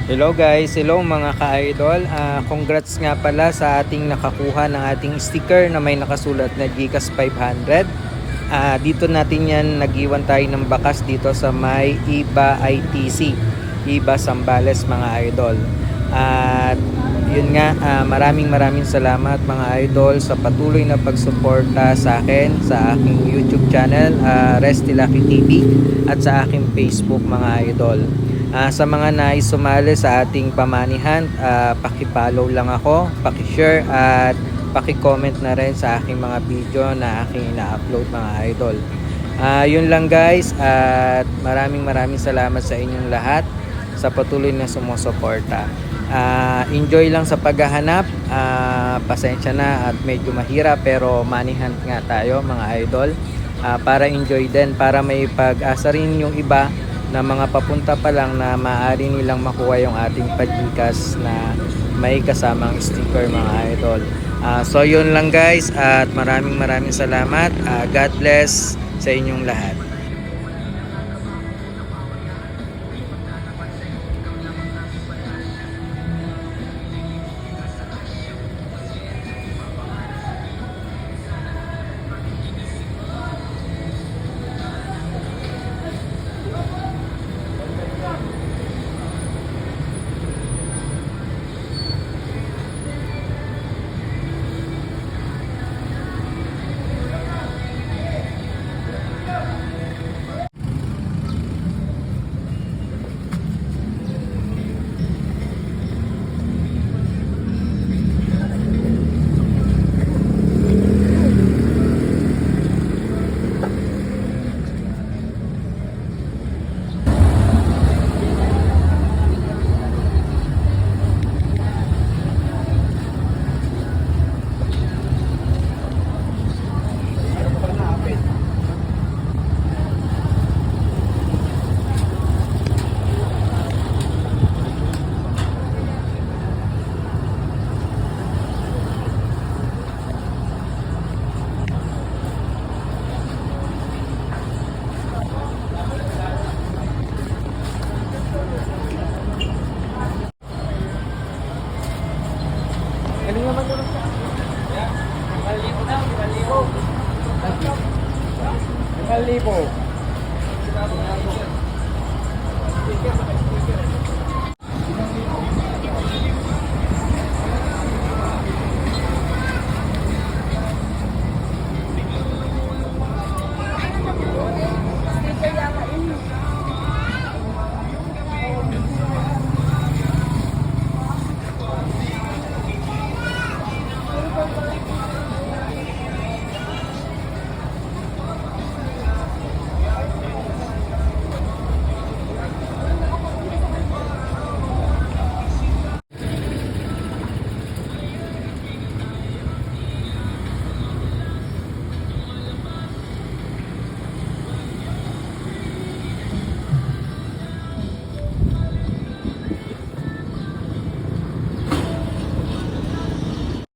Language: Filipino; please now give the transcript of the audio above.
Hello guys, hello mga ka-idol. Congrats nga pala sa ating nakakuha ng ating sticker na may nakasulat na Gcash 500. Dito natin yan nag-iwan tayo ng bakas dito sa may IBA ITC, IBA Zambales mga idol. At yun nga, maraming salamat mga idol sa patuloy na pagsuporta sa akin sa aking YouTube channel, Resty Lucky TV, at sa aking Facebook mga idol. Sa mga nais sumali sa ating pamanihan, paki-follow lang ako, paki-share at paki-comment na rin sa aking mga video na aking ina-upload mga idol. Yun lang guys, at maraming salamat sa inyong lahat sa patuloy na sumusuporta. Enjoy lang sa paghahanap, pasensya na at medyo mahirap pero money hunt nga tayo mga idol, para enjoy din, para may pag-asa rin yung iba na mga papunta pa lang na maaari nilang makuha yung ating Gcash na may kasamang sticker mga idol. So yun lang guys, at maraming salamat. God bless sa inyong lahat. Galing naman naman siya. 5,000 na, 5,000. 5,000.